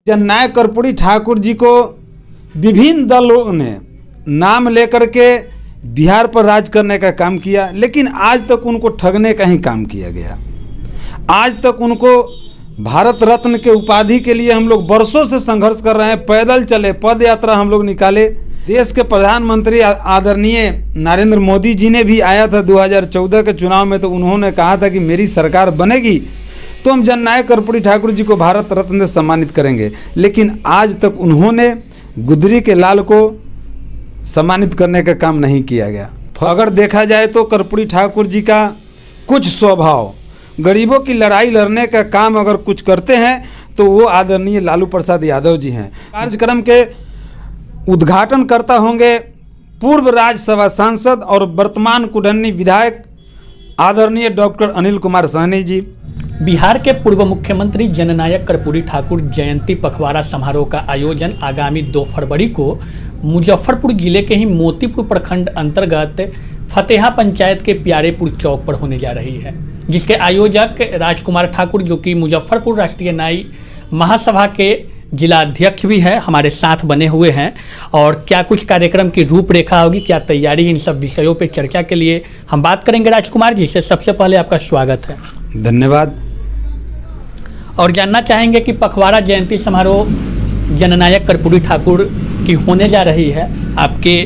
जननायक कर्पूरी ठाकुर जी को विभिन्न दलों ने नाम लेकर के बिहार पर राज करने का काम किया, लेकिन आज तक उनको ठगने का ही काम किया गया। आज तक उनको भारत रत्न के उपाधि के लिए हम लोग बरसों से संघर्ष कर रहे हैं। पैदल चले, पद यात्रा हम लोग निकाले। देश के प्रधानमंत्री आदरणीय नरेंद्र मोदी जी ने भी आया था 2014 के चुनाव में, तो उन्होंने कहा था कि मेरी सरकार बनेगी तो हम जननायक कर्पूरी ठाकुर जी को भारत रत्न से सम्मानित करेंगे, लेकिन आज तक उन्होंने गुदरी के लाल को सम्मानित करने का काम नहीं किया गया। अगर देखा जाए तो कर्पूरी ठाकुर जी का कुछ स्वभाव, गरीबों की लड़ाई लड़ने का काम अगर कुछ करते हैं तो वो आदरणीय लालू प्रसाद यादव जी हैं। कार्यक्रम के उद्घाटन करता होंगे पूर्व राज्यसभा सांसद और वर्तमान कुढ़नी विधायक आदरणीय डॉक्टर अनिल कुमार सहनी जी। बिहार के पूर्व मुख्यमंत्री जननायक कर्पूरी ठाकुर जयंती पखवाड़ा समारोह का आयोजन आगामी 2 फरवरी को मुजफ्फरपुर जिले के ही मोतीपुर प्रखंड अंतर्गत फतेहा पंचायत के प्यारेपुर चौक पर होने जा रही है, जिसके आयोजक राजकुमार ठाकुर जो कि मुजफ्फरपुर राष्ट्रीय नाई महासभा के जिला अध्यक्ष भी हैं, हमारे साथ बने हुए हैं। और क्या कुछ कार्यक्रम की रूपरेखा होगी, क्या तैयारी, इन सब विषयों पर चर्चा के लिए हम बात करेंगे राजकुमार जी से। सबसे पहले आपका स्वागत है। धन्यवाद। और जानना चाहेंगे कि पखवाड़ा जयंती समारोह जननायक कर्पूरी ठाकुर की होने जा रही है, आपके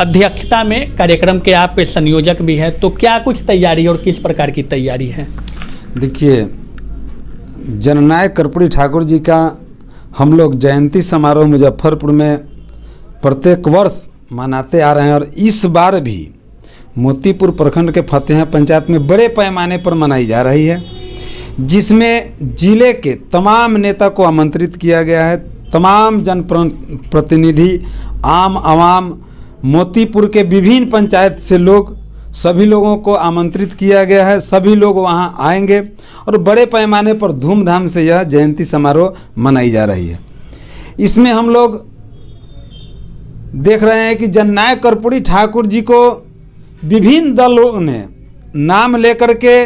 अध्यक्षता में कार्यक्रम के आप संयोजक भी हैं, तो क्या कुछ तैयारी और किस प्रकार की तैयारी है? देखिए, जननायक कर्पूरी ठाकुर जी का हम लोग जयंती समारोह मुजफ्फरपुर में प्रत्येक वर्ष मनाते आ रहे हैं और इस बार भी मोतीपुर प्रखंड के फतेहा पंचायत में बड़े पैमाने पर मनाई जा रही है, जिसमें जिले के तमाम नेता को आमंत्रित किया गया है। तमाम जनप्रतिनिधि, आम आवाम, मोतीपुर के विभिन्न पंचायत से लोग, सभी लोगों को आमंत्रित किया गया है। सभी लोग वहां आएंगे और बड़े पैमाने पर धूमधाम से यह जयंती समारोह मनाई जा रही है। इसमें हम लोग देख रहे हैं कि जननायक कर्पूरी ठाकुर जी को विभिन्न दलों ने नाम लेकर के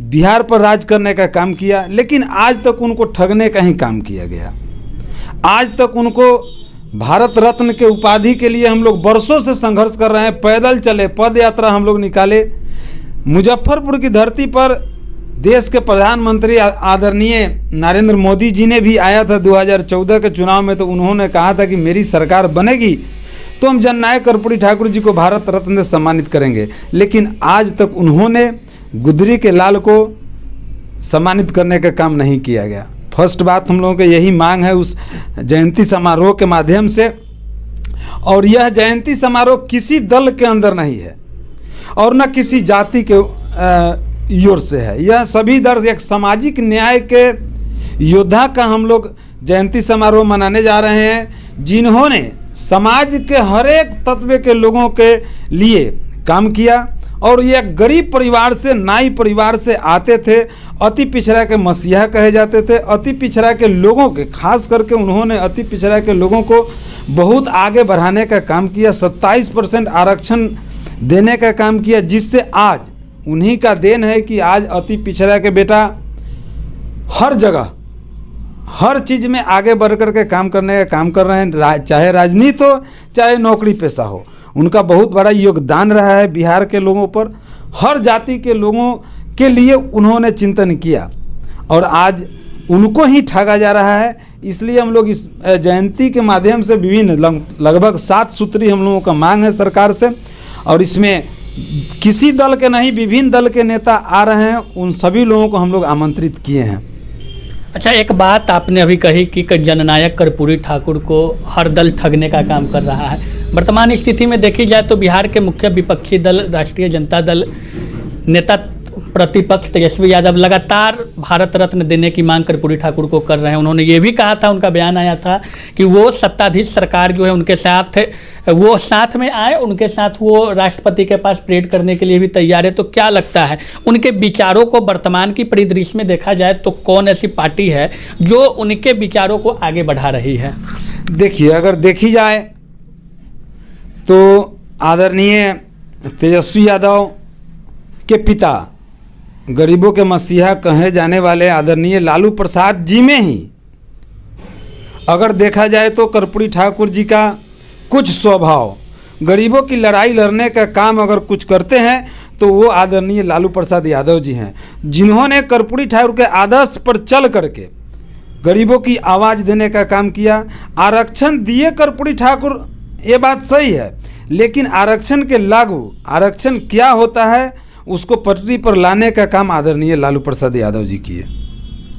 बिहार पर राज करने का काम किया, लेकिन आज तक उनको ठगने का ही काम किया गया। आज तक उनको भारत रत्न के उपाधि के लिए हम लोग बरसों से संघर्ष कर रहे हैं। पैदल चले, पद यात्रा हम लोग निकाले। मुजफ्फरपुर की धरती पर देश के प्रधानमंत्री आदरणीय नरेंद्र मोदी जी ने भी आया था 2014 के चुनाव में, तो उन्होंने कहा था कि मेरी सरकार बनेगी तो हम जननायक कर्पूरी ठाकुर जी को भारत रत्न से सम्मानित करेंगे, लेकिन आज तक उन्होंने गुदरी के लाल को सम्मानित करने का काम नहीं किया गया। फर्स्ट बात, हम लोगों की यही मांग है उस जयंती समारोह के माध्यम से। और यह जयंती समारोह किसी दल के अंदर नहीं है और न किसी जाति के ओर से है। यह सभी दल एक सामाजिक न्याय के योद्धा का हम लोग जयंती समारोह मनाने जा रहे हैं, जिन्होंने समाज के हर एक तत्व के लोगों के लिए काम किया। और ये गरीब परिवार से, नाई परिवार से आते थे। अति पिछड़ा के मसीहा कहे जाते थे। अति पिछड़ा के लोगों के, खास करके उन्होंने अति पिछड़ा के लोगों को बहुत आगे बढ़ाने का काम किया। 27% आरक्षण देने का काम किया, जिससे आज उन्हीं का देन है कि आज अति पिछड़ा के बेटा हर जगह, हर चीज़ में आगे बढ़ कर के काम करने का काम कर रहे हैं। चाहे राजनीति हो, चाहे नौकरी पेशा हो, उनका बहुत बड़ा योगदान रहा है बिहार के लोगों पर। हर जाति के लोगों के लिए उन्होंने चिंतन किया और आज उनको ही ठगा जा रहा है। इसलिए हम लोग इस जयंती के माध्यम से विभिन्न लगभग 7 सूत्री हम लोगों का मांग है सरकार से, और इसमें किसी दल के नहीं, विभिन्न दल के नेता आ रहे हैं। उन सभी लोगों को हम लोग आमंत्रित किए हैं। अच्छा, एक बात आपने अभी कही कि जननायक कर्पूरी ठाकुर को हर दल ठगने का काम कर रहा है। वर्तमान स्थिति में देखी जाए तो बिहार के मुख्य विपक्षी दल राष्ट्रीय जनता दल नेता प्रतिपक्ष तेजस्वी यादव लगातार भारत रत्न देने की मांग कर्पूरी ठाकुर को कर रहे हैं। उन्होंने ये भी कहा था, उनका बयान आया था कि वो सत्ताधीश सरकार जो है उनके साथ, वो साथ में आए, उनके साथ वो राष्ट्रपति के पास परेड करने के लिए भी तैयार है। तो क्या लगता है, उनके विचारों को वर्तमान की परिदृश्य में देखा जाए तो कौन ऐसी पार्टी है जो उनके विचारों को आगे बढ़ा रही है? देखिए, अगर देखी जाए तो आदरणीय तेजस्वी यादव के पिता, गरीबों के मसीहा कहे जाने वाले आदरणीय लालू प्रसाद जी में ही अगर देखा जाए तो कर्पूरी ठाकुर जी का कुछ स्वभाव, गरीबों की लड़ाई लड़ने का काम अगर कुछ करते हैं तो वो आदरणीय लालू प्रसाद यादव जी हैं, जिन्होंने कर्पूरी ठाकुर के आदर्श पर चल करके गरीबों की आवाज़ देने का काम किया। आरक्षण दिए कर्पूरी ठाकुर, ये बात सही है, लेकिन आरक्षण के लागू, आरक्षण क्या होता है उसको पटरी पर लाने का काम आदरणीय लालू प्रसाद यादव जी किए।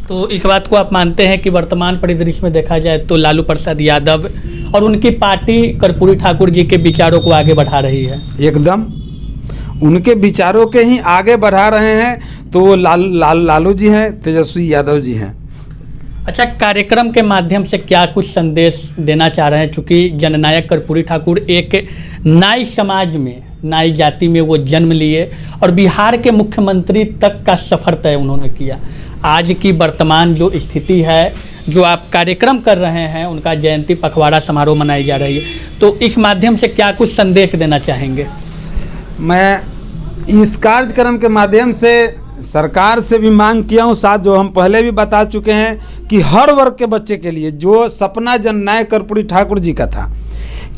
तो इस बात को आप मानते हैं कि वर्तमान परिदृश्य में देखा जाए तो लालू प्रसाद यादव और उनकी पार्टी कर्पूरी ठाकुर जी के विचारों को आगे बढ़ा रही है? एकदम उनके विचारों के ही आगे बढ़ा रहे हैं, तो वो लालू जी हैं, तेजस्वी यादव जी हैं। अच्छा, कार्यक्रम के माध्यम से क्या कुछ संदेश देना चाह रहे हैं? क्योंकि जननायक कर्पूरी ठाकुर एक नाई समाज में, नाई जाति में वो जन्म लिए और बिहार के मुख्यमंत्री तक का सफर तय उन्होंने किया। आज की वर्तमान जो स्थिति है, जो आप कार्यक्रम कर रहे हैं, उनका जयंती पखवाड़ा समारोह मनाई जा रही है, तो इस माध्यम से क्या कुछ संदेश देना चाहेंगे? मैं इस कार्यक्रम के माध्यम से सरकार से भी मांग किया हूँ, साथ जो हम पहले भी बता चुके हैं कि हर वर्ग के बच्चे के लिए जो सपना जननायक कर्पूरी ठाकुर जी का था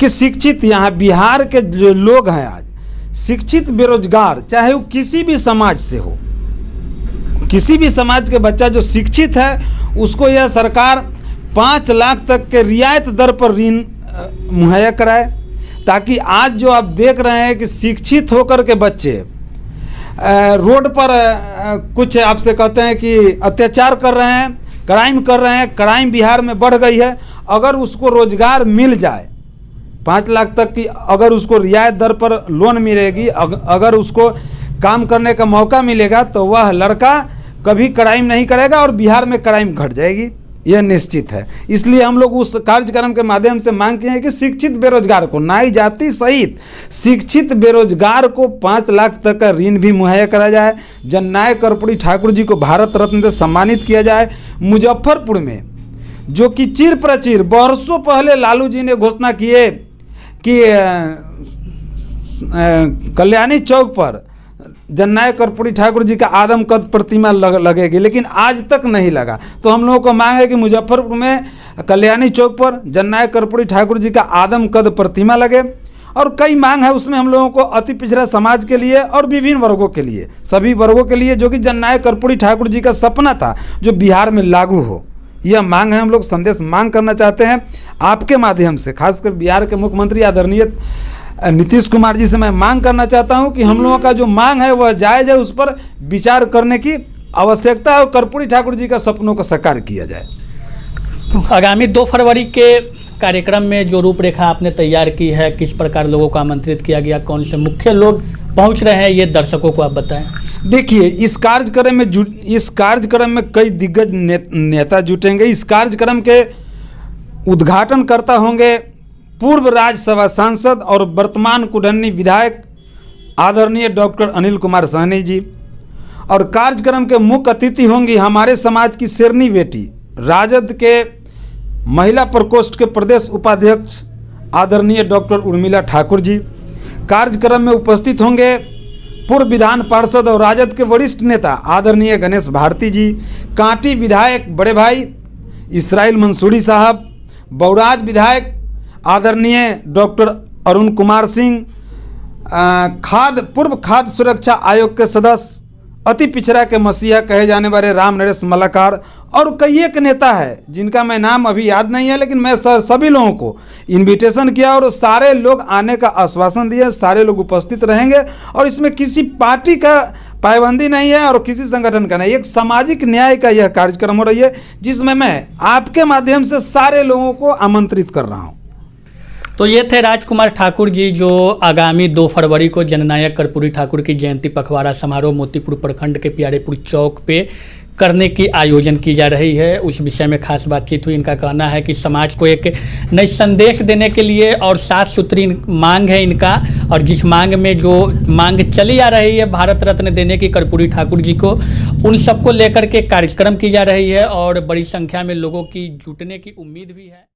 कि शिक्षित, यहाँ बिहार के जो लोग हैं आज शिक्षित बेरोजगार, चाहे वो किसी भी समाज से हो, किसी भी समाज के बच्चा जो शिक्षित है उसको यह सरकार 5 लाख तक के रियायत दर पर ऋण मुहैया कराए, ताकि आज जो आप देख रहे हैं कि शिक्षित होकर के बच्चे रोड पर कुछ आपसे कहते हैं कि अत्याचार कर रहे हैं, क्राइम कर रहे हैं, क्राइम बिहार में बढ़ गई है। अगर उसको रोजगार मिल जाए, 5 लाख तक की अगर उसको रियायत दर पर लोन मिलेगी, अगर उसको काम करने का मौका मिलेगा, तो वह लड़का कभी क्राइम नहीं करेगा और बिहार में क्राइम घट जाएगी, यह निश्चित है। इसलिए हम लोग उस कार्यक्रम के माध्यम से मांग किए हैं कि शिक्षित बेरोजगार को, नाई जाति सहित शिक्षित बेरोजगार को 5 लाख तक का ऋण भी मुहैया कराया जाए। जननायक कर्पूरी ठाकुर जी को भारत रत्न से सम्मानित किया जाए। मुजफ्फरपुर में जो कि चिर प्रचिर बरसों पहले लालू जी ने घोषणा किए कि कल्याणी चौक पर जननायक कर्पूरी ठाकुर जी का आदमकद प्रतिमा लगेगी, लेकिन आज तक नहीं लगा। तो हम लोगों को मांग है कि मुजफ्फरपुर में कल्याणी चौक पर जननायक कर्पूरी ठाकुर जी का आदमकद प्रतिमा लगे। और कई मांग है उसमें हम लोगों को अति पिछड़ा समाज के लिए और विभिन्न वर्गों के लिए, सभी वर्गों के लिए, जो कि जननायक कर्पूरी ठाकुर जी का सपना था जो बिहार में लागू हो, यह मांग है। हम लोग संदेश मांग करना चाहते हैं आपके माध्यम से, खासकर बिहार के मुख्यमंत्री आदरणीय नीतीश कुमार जी से मैं मांग करना चाहता हूं कि हम लोगों का जो मांग है वह जायज़ है, उस पर विचार करने की आवश्यकता है और कर्पूरी ठाकुर जी का सपनों को साकार किया जाए। आगामी 2 फरवरी के कार्यक्रम में जो रूपरेखा आपने तैयार की है, किस प्रकार लोगों को आमंत्रित किया गया, कौन से मुख्य लोग पहुंच रहे हैं, ये दर्शकों को आप बताएं। देखिए, इस कार्यक्रम में कई दिग्गज नेता जुटेंगे। इस कार्यक्रम के उद्घाटनकर्ता होंगे पूर्व राज्यसभा सांसद और वर्तमान कुढ़नी विधायक आदरणीय डॉक्टर अनिल कुमार सहनी जी, और कार्यक्रम के मुख्य अतिथि होंगी हमारे समाज की शेरनी बेटी, राजद के महिला प्रकोष्ठ के प्रदेश उपाध्यक्ष आदरणीय डॉक्टर उर्मिला ठाकुर जी। कार्यक्रम में उपस्थित होंगे पूर्व विधान पार्षद और राजद के वरिष्ठ नेता आदरणीय गणेश भारती जी, कांटी विधायक बड़े भाई इसराइल मंसूरी साहब, बौराज विधायक आदरणीय डॉक्टर अरुण कुमार सिंह, पूर्व खाद्य सुरक्षा आयोग के सदस्य, अति पिछड़ा के मसीहा कहे जाने वाले राम नरेश मलाकार, और कई एक नेता है जिनका मैं नाम अभी याद नहीं है, लेकिन मैं सभी लोगों को इनविटेशन किया और सारे लोग आने का आश्वासन दिया। सारे लोग उपस्थित रहेंगे और इसमें किसी पार्टी का पाबंदी नहीं है और किसी संगठन का नहीं, एक सामाजिक न्याय का यह कार्यक्रम हो रही है, जिसमें मैं आपके माध्यम से सारे लोगों को आमंत्रित कर रहा हूँ। तो ये थे राजकुमार ठाकुर जी, जो आगामी 2 फरवरी को जननायक कर्पूरी ठाकुर की जयंती पखवाड़ा समारोह मोतीपुर प्रखंड के प्यारेपुर चौक पे करने की आयोजन की जा रही है, उस विषय में खास बातचीत हुई। इनका कहना है कि समाज को एक नई संदेश देने के लिए और 7 सूत्री मांग है इनका, और जिस मांग में जो मांग चली आ रही है भारत रत्न देने की कर्पूरी ठाकुर जी को, उन सबको लेकर के कार्यक्रम की जा रही है और बड़ी संख्या में लोगों की जुटने की उम्मीद भी है।